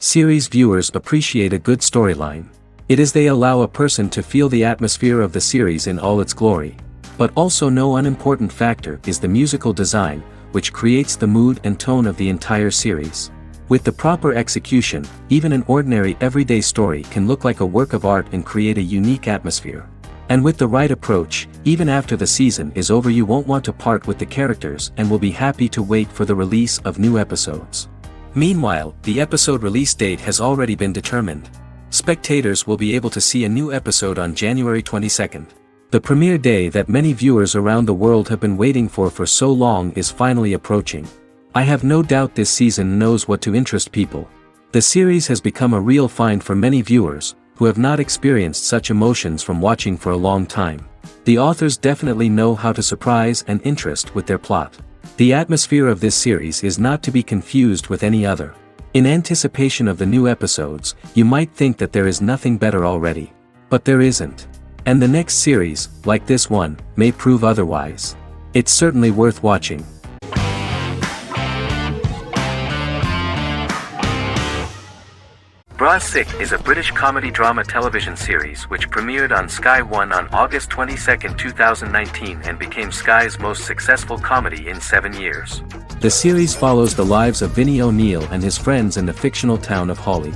Series viewers appreciate a good storyline. It is they allow a person to feel the atmosphere of the series in all its glory. But also no unimportant factor is the musical design, which creates the mood and tone of the entire series. With the proper execution, even an ordinary everyday story can look like a work of art and create a unique atmosphere. And with the right approach, even after the season is over you won't want to part with the characters and will be happy to wait for the release of new episodes. Meanwhile, the episode release date has already been determined. Spectators will be able to see a new episode on January 22nd. The premiere day that many viewers around the world have been waiting for so long is finally approaching. I have no doubt this season knows what to interest people. The series has become a real find for many viewers, who have not experienced such emotions from watching for a long time. The authors definitely know how to surprise and interest with their plot. The atmosphere of this series is not to be confused with any other. In anticipation of the new episodes, you might think that there is nothing better already. But there isn't. And the next series, like this one, may prove otherwise. It's certainly worth watching. Bras Sick is a British comedy-drama television series which premiered on Sky One on August 22, 2019 and became Sky's most successful comedy in 7 years. The series follows the lives of Vinnie O'Neill and his friends in the fictional town of Hawley.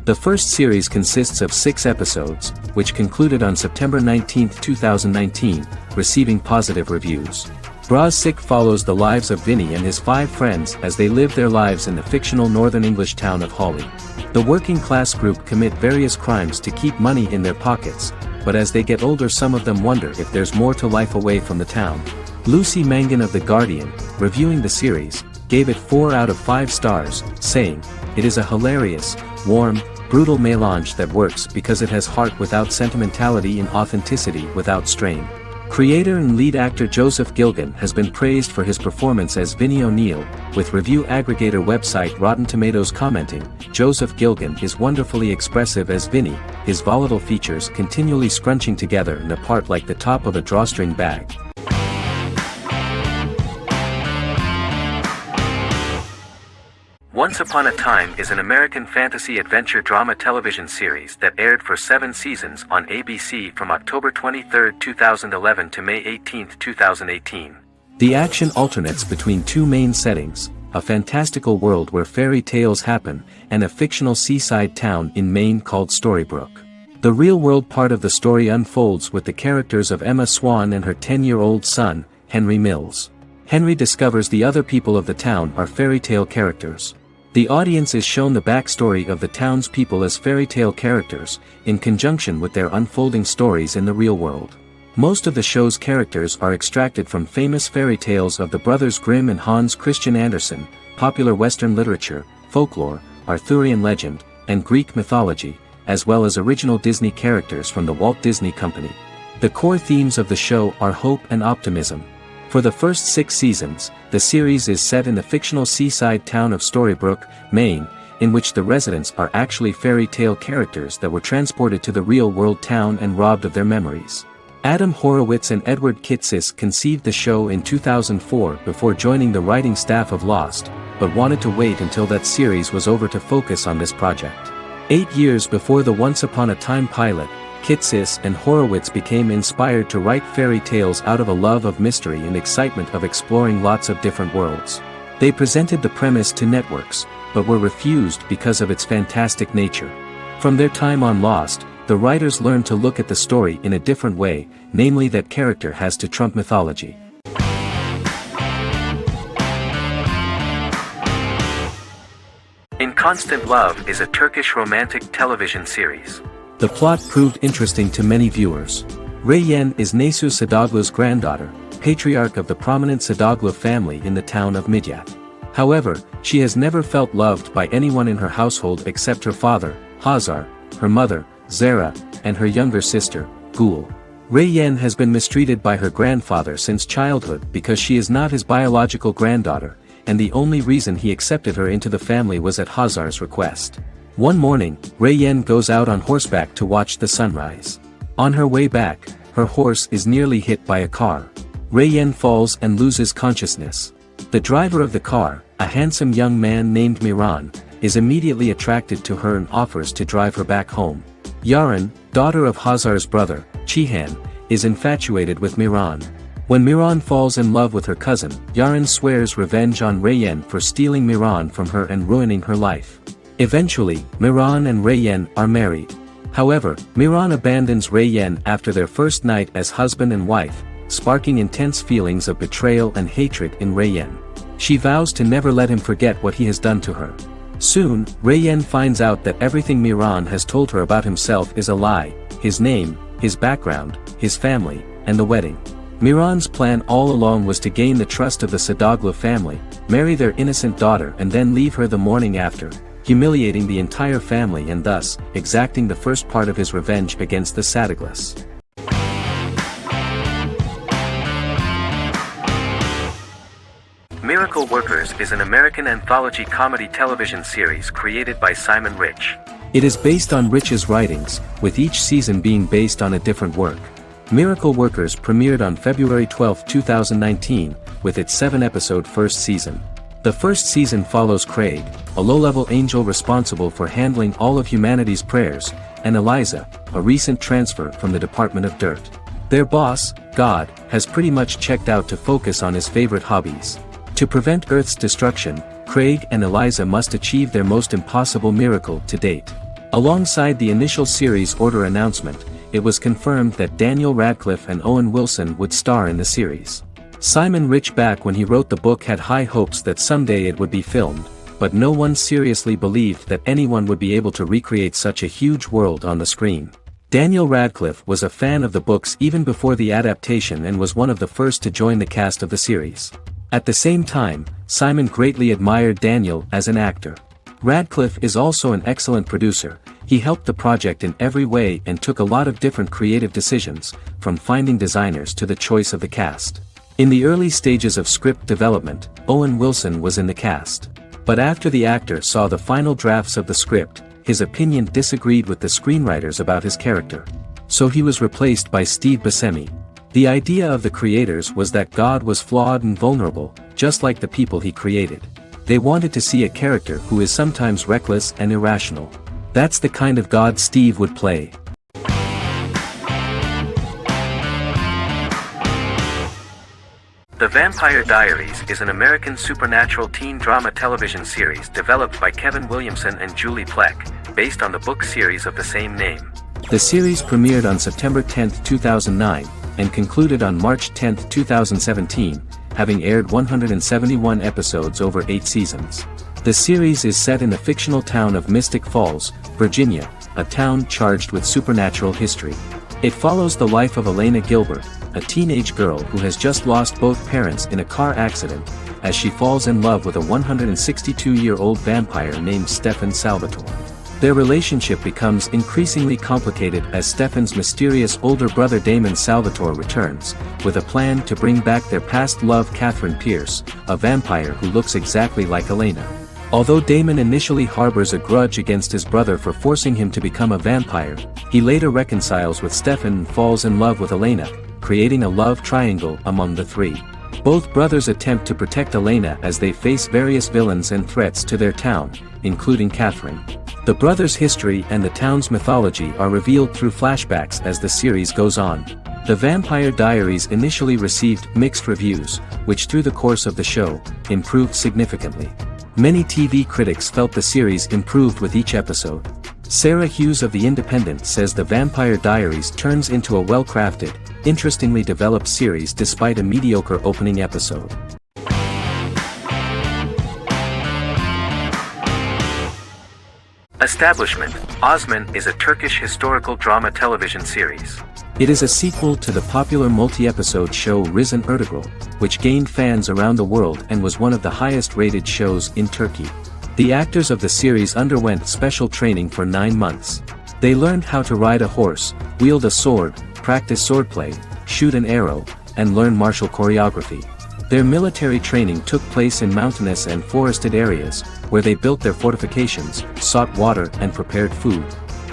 The first series consists of 6 episodes, which concluded on September 19, 2019, receiving positive reviews. Bras Sick follows the lives of Vinnie and his 5 friends as they live their lives in the fictional Northern English town of Hawley. The working class group commit various crimes to keep money in their pockets, but as they get older some of them wonder if there's more to life away from the town. Lucy Mangan of The Guardian, reviewing the series, gave it 4 out of 5 stars, saying, "It is a hilarious, warm, brutal melange that works because it has heart without sentimentality and authenticity without strain." Creator and lead actor Joseph Gilgun has been praised for his performance as Vinnie O'Neill, with review aggregator website Rotten Tomatoes commenting, "Joseph Gilgun is wonderfully expressive as Vinnie, his volatile features continually scrunching together and apart like the top of a drawstring bag." Once Upon a Time is an American fantasy adventure drama television series that aired for 7 seasons on ABC from October 23, 2011 to May 18, 2018. The action alternates between 2 main settings, a fantastical world where fairy tales happen, and a fictional seaside town in Maine called Storybrooke. The real-world part of the story unfolds with the characters of Emma Swan and her 10-year-old son, Henry Mills. Henry discovers the other people of the town are fairy tale characters. The audience is shown the backstory of the townspeople as fairy tale characters, in conjunction with their unfolding stories in the real world. Most of the show's characters are extracted from famous fairy tales of the Brothers Grimm and Hans Christian Andersen, popular Western literature, folklore, Arthurian legend, and Greek mythology, as well as original Disney characters from the Walt Disney Company. The core themes of the show are hope and optimism. For the first 6 seasons, the series is set in the fictional seaside town of Storybrooke, Maine, in which the residents are actually fairy tale characters that were transported to the real-world town and robbed of their memories. Adam Horowitz and Edward Kitsis conceived the show in 2004 before joining the writing staff of Lost, but wanted to wait until that series was over to focus on this project. 8 years before the Once Upon a Time pilot, Kitsis and Horowitz became inspired to write fairy tales out of a love of mystery and excitement of exploring lots of different worlds. They presented the premise to networks, but were refused because of its fantastic nature. From their time on Lost, the writers learned to look at the story in a different way, namely that character has to trump mythology. In Constant Love is a Turkish romantic television series. The plot proved interesting to many viewers. Reyyen is Nesu Sadoglu's granddaughter, patriarch of the prominent Sadoglu family in the town of Midyat. However, she has never felt loved by anyone in her household except her father, Hazar, her mother, Zara, and her younger sister, Gul. Reyyen has been mistreated by her grandfather since childhood because she is not his biological granddaughter, and the only reason he accepted her into the family was at Hazar's request. One morning, Reyyen goes out on horseback to watch the sunrise. On her way back, her horse is nearly hit by a car. Reyyen falls and loses consciousness. The driver of the car, a handsome young man named Miran, is immediately attracted to her and offers to drive her back home. Yaren, daughter of Hazar's brother, Chihan, is infatuated with Miran. When Miran falls in love with her cousin, Yaren swears revenge on Rayyan for stealing Miran from her and ruining her life. Eventually, Miran and Rayyan are married. However, Miran abandons Rayyan after their first night as husband and wife, sparking intense feelings of betrayal and hatred in Rayyan. She vows to never let him forget what he has done to her. Soon, Rayyan finds out that everything Miran has told her about himself is a lie: his name, his background, his family, and the wedding. Miran's plan all along was to gain the trust of the Sadoglu family, marry their innocent daughter and then leave her the morning after, humiliating the entire family and thus, exacting the first part of his revenge against the Sadoglas. Miracle Workers is an American anthology comedy television series created by Simon Rich. It is based on Rich's writings, with each season being based on a different work. Miracle Workers premiered on February 12, 2019, with its 7-episode first season. The first season follows Craig, a low-level angel responsible for handling all of humanity's prayers, and Eliza, a recent transfer from the Department of Dirt. Their boss, God, has pretty much checked out to focus on his favorite hobbies. To prevent Earth's destruction, Craig and Eliza must achieve their most impossible miracle to date. Alongside the initial series order announcement, it was confirmed that Daniel Radcliffe and Owen Wilson would star in the series. Simon Rich, back when he wrote the book, had high hopes that someday it would be filmed, but no one seriously believed that anyone would be able to recreate such a huge world on the screen. Daniel Radcliffe was a fan of the books even before the adaptation and was one of the first to join the cast of the series. At the same time, Simon greatly admired Daniel as an actor. Radcliffe is also an excellent producer. He helped the project in every way and took a lot of different creative decisions, from finding designers to the choice of the cast. In the early stages of script development, Owen Wilson was in the cast. But after the actor saw the final drafts of the script, his opinion disagreed with the screenwriters about his character. So he was replaced by Steve Buscemi. The idea of the creators was that God was flawed and vulnerable, just like the people he created. They wanted to see a character who is sometimes reckless and irrational. That's the kind of God Steve would play. The Vampire Diaries is an American supernatural teen drama television series developed by Kevin Williamson and Julie Plec, based on the book series of the same name. The series premiered on September 10, 2009, and concluded on March 10, 2017, having aired 171 episodes over 8 seasons. The series is set in the fictional town of Mystic Falls, Virginia, a town charged with supernatural history. It follows the life of Elena Gilbert, a teenage girl who has just lost both parents in a car accident, as she falls in love with a 162-year-old vampire named Stefan Salvatore. Their relationship becomes increasingly complicated as Stefan's mysterious older brother Damon Salvatore returns, with a plan to bring back their past love Catherine Pierce, a vampire who looks exactly like Elena. Although Damon initially harbors a grudge against his brother for forcing him to become a vampire, he later reconciles with Stefan and falls in love with Elena, creating a love triangle among the three. Both brothers attempt to protect Elena as they face various villains and threats to their town, including Catherine. The brothers' history and the town's mythology are revealed through flashbacks as the series goes on. The Vampire Diaries initially received mixed reviews, which through the course of the show, improved significantly. Many TV critics felt the series improved with each episode. Sarah Hughes of The Independent says The Vampire Diaries turns into a well-crafted, interestingly developed series despite a mediocre opening episode. Establishment: Osman is a Turkish historical drama television series. It is a sequel to the popular multi-episode show Risen Ertugrul, which gained fans around the world and was one of the highest-rated shows in Turkey. The actors of the series underwent special training for 9 months. They learned how to ride a horse, wield a sword, practice swordplay, shoot an arrow, and learn martial choreography. Their military training took place in mountainous and forested areas, where they built their fortifications, sought water and prepared food.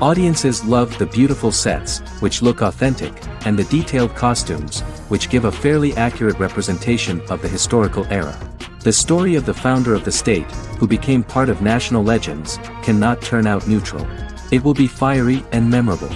Audiences loved the beautiful sets, which look authentic, and the detailed costumes, which give a fairly accurate representation of the historical era. The story of the founder of the state, who became part of national legends, cannot turn out neutral. It will be fiery and memorable.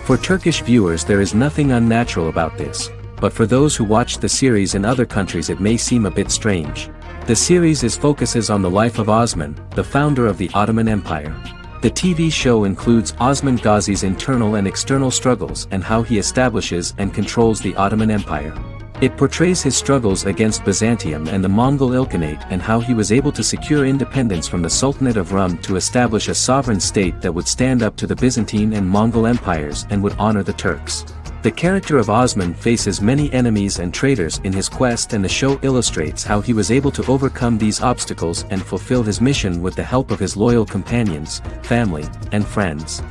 For Turkish viewers there is nothing unnatural about this, but for those who watched the series in other countries it may seem a bit strange. The series focuses on the life of Osman, the founder of the Ottoman Empire. The TV show includes Osman Ghazi's internal and external struggles and how he establishes and controls the Ottoman Empire. It portrays his struggles against Byzantium and the Mongol Ilkhanate and how he was able to secure independence from the Sultanate of Rum to establish a sovereign state that would stand up to the Byzantine and Mongol empires and would honor the Turks. The character of Osman faces many enemies and traitors in his quest, and the show illustrates how he was able to overcome these obstacles and fulfill his mission with the help of his loyal companions, family, and friends.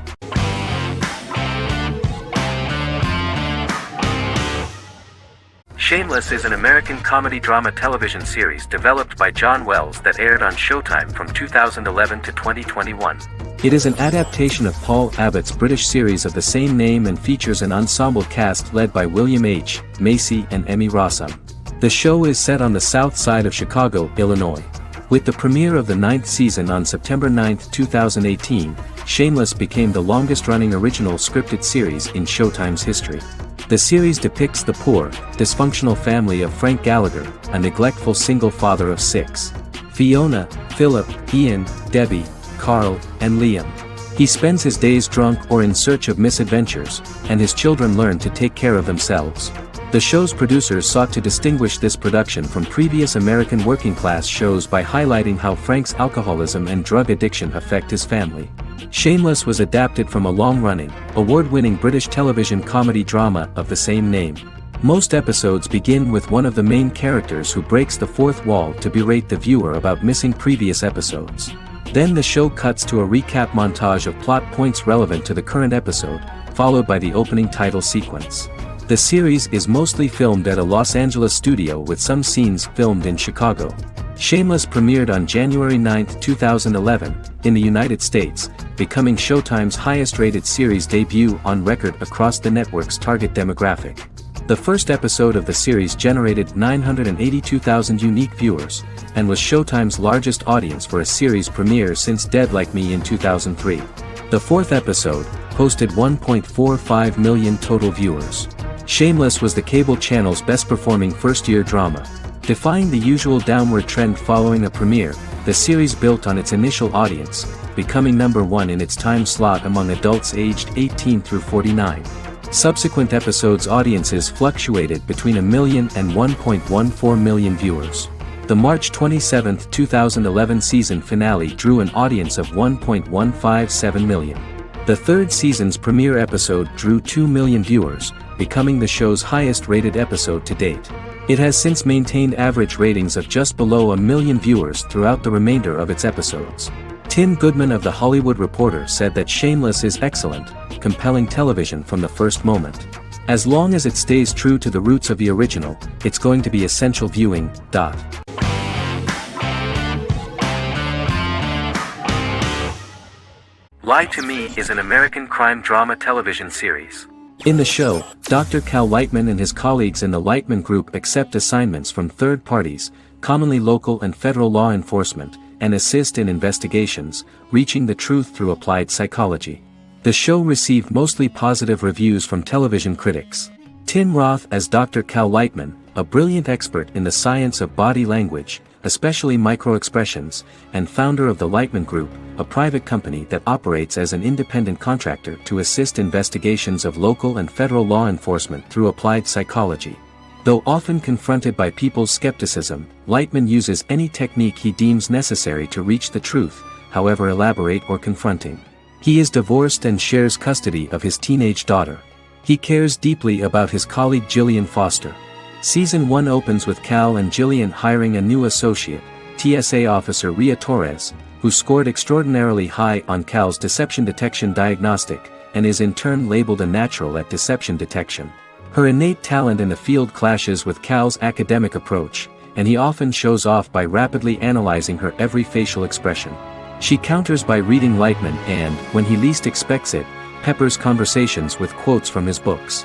Shameless is an American comedy drama television series developed by John Wells that aired on Showtime from 2011 to 2021. It is an adaptation of Paul Abbott's British series of the same name and features an ensemble cast led by William H. Macy and Emmy Rossum. The show is set on the south side of Chicago, Illinois. With the premiere of the 9th season on September 9, 2018, Shameless became the longest-running original scripted series in Showtime's history. The series depicts the poor, dysfunctional family of Frank Gallagher, a neglectful single father of 6. Fiona, Philip, Ian, Debbie, Carl, and Liam. He spends his days drunk or in search of misadventures, and his children learn to take care of themselves. The show's producers sought to distinguish this production from previous American working-class shows by highlighting how Frank's alcoholism and drug addiction affect his family. Shameless was adapted from a long-running, award-winning British television comedy drama of the same name. Most episodes begin with one of the main characters who breaks the fourth wall to berate the viewer about missing previous episodes. Then the show cuts to a recap montage of plot points relevant to the current episode, followed by the opening title sequence. The series is mostly filmed at a Los Angeles studio with some scenes filmed in Chicago. Shameless premiered on January 9, 2011, in the United States, becoming Showtime's highest-rated series debut on record across the network's target demographic. The first episode of the series generated 982,000 unique viewers, and was Showtime's largest audience for a series premiere since Dead Like Me in 2003. The fourth episode posted 1.45 million total viewers. Shameless was the cable channel's best-performing first-year drama. Defying the usual downward trend following a premiere, the series built on its initial audience, becoming number 1 in its time slot among adults aged 18 through 49. Subsequent episodes' audiences fluctuated between 1 million and 1.14 million viewers. The March 27, 2011 season finale drew an audience of 1.157 million. The third season's premiere episode drew 2 million viewers, becoming the show's highest-rated episode to date. It has since maintained average ratings of just below 1 million viewers throughout the remainder of its episodes. Tim Goodman of The Hollywood Reporter said that Shameless is excellent, compelling television from the first moment. As long as it stays true to the roots of the original, it's going to be essential viewing. Lie to Me is an American crime drama television series. In the show, Dr. Cal Lightman and his colleagues in the Lightman Group accept assignments from third parties, commonly local and federal law enforcement, and assist in investigations, reaching the truth through applied psychology. The show received mostly positive reviews from television critics. Tim Roth as Dr. Cal Lightman, a brilliant expert in the science of body language, especially microexpressions, and founder of the Lightman Group, a private company that operates as an independent contractor to assist investigations of local and federal law enforcement through applied psychology. Though often confronted by people's skepticism, Lightman uses any technique he deems necessary to reach the truth, however elaborate or confronting. He is divorced and shares custody of his teenage daughter. He cares deeply about his colleague Gillian Foster. Season 1 opens with Cal and Gillian hiring a new associate, TSA officer Rhea Torres, who scored extraordinarily high on Cal's deception detection diagnostic, and is in turn labeled a natural at deception detection. Her innate talent in the field clashes with Cal's academic approach, and he often shows off by rapidly analyzing her every facial expression. She counters by reading Lightman and, when he least expects it, peppers conversations with quotes from his books.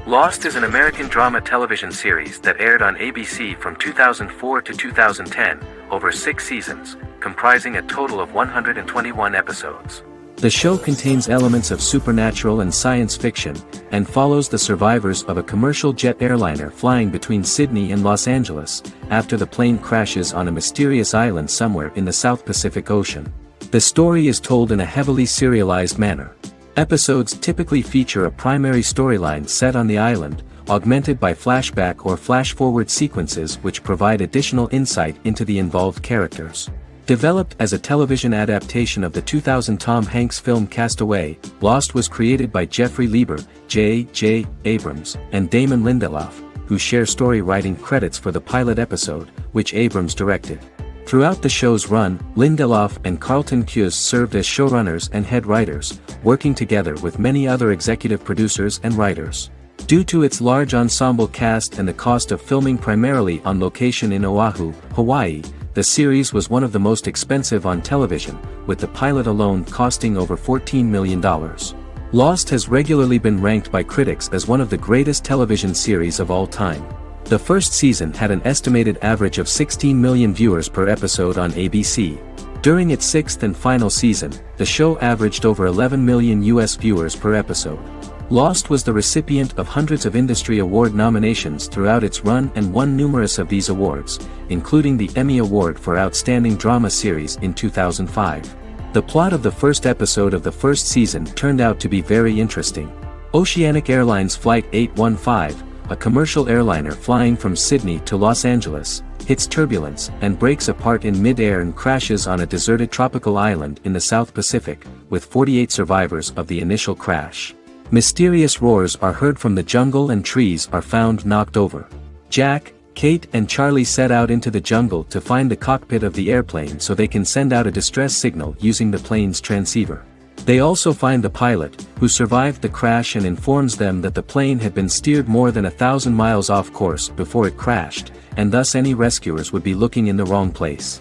Lost is an American drama television series that aired on ABC from 2004 to 2010, over 6 seasons, comprising a total of 121 episodes. The show contains elements of supernatural and science fiction, and follows the survivors of a commercial jet airliner flying between Sydney and Los Angeles, after the plane crashes on a mysterious island somewhere in the South Pacific Ocean. The story is told in a heavily serialized manner. Episodes typically feature a primary storyline set on the island, augmented by flashback or flash-forward sequences which provide additional insight into the involved characters. Developed as a television adaptation of the 2000 Tom Hanks film Castaway, Lost was created by Jeffrey Lieber, J.J. Abrams, and Damon Lindelof, who share story writing credits for the pilot episode, which Abrams directed. Throughout the show's run, Lindelof and Carlton Cuse served as showrunners and head writers, working together with many other executive producers and writers. Due to its large ensemble cast and the cost of filming primarily on location in Oahu, Hawaii, the series was one of the most expensive on television, with the pilot alone costing over $14 million. Lost has regularly been ranked by critics as one of the greatest television series of all time. The first season had an estimated average of 16 million viewers per episode on ABC. During its 6th and final season, the show averaged over 11 million US viewers per episode. Lost was the recipient of hundreds of industry award nominations throughout its run and won numerous of these awards, including the Emmy Award for Outstanding Drama Series in 2005. The plot of the first episode of the first season turned out to be very interesting. Oceanic Airlines Flight 815, a commercial airliner flying from Sydney to Los Angeles, hits turbulence and breaks apart in mid-air and crashes on a deserted tropical island in the South Pacific, with 48 survivors of the initial crash. Mysterious roars are heard from the jungle and trees are found knocked over. Jack, Kate and Charlie set out into the jungle to find the cockpit of the airplane so they can send out a distress signal using the plane's transceiver. They also find the pilot, who survived the crash and informs them that the plane had been steered more than 1,000 miles off course before it crashed, and thus any rescuers would be looking in the wrong place.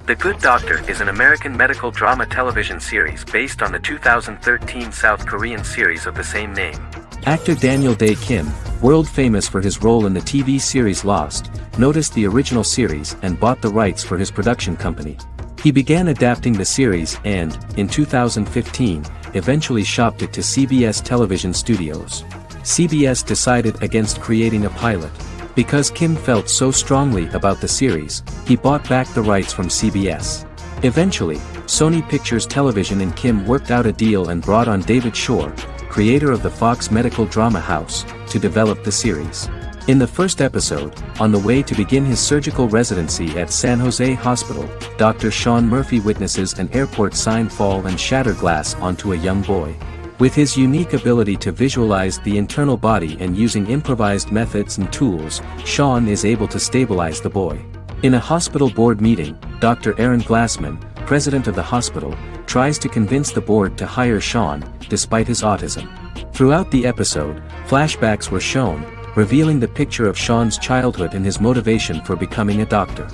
The Good Doctor is an American medical drama television series based on the 2013 South Korean series of the same name. Actor Daniel Dae Kim, world famous for his role in the TV series Lost, noticed the original series and bought the rights for his production company. He began adapting the series and, in 2015, eventually shopped it to CBS Television Studios. CBS decided against creating a pilot. Because Kim felt so strongly about the series, he bought back the rights from CBS. Eventually, Sony Pictures Television and Kim worked out a deal and brought on David Shore, creator of the Fox medical drama house, to develop the series. In the first episode, on the way to begin his surgical residency at San Jose Hospital, Dr. Sean Murphy witnesses an airport sign fall and shatter glass onto a young boy. With his unique ability to visualize the internal body and using improvised methods and tools, Sean is able to stabilize the boy. In a hospital board meeting, Dr. Aaron Glassman, president of the hospital, tries to convince the board to hire Sean, despite his autism. Throughout the episode, flashbacks were shown, revealing the picture of Sean's childhood and his motivation for becoming a doctor.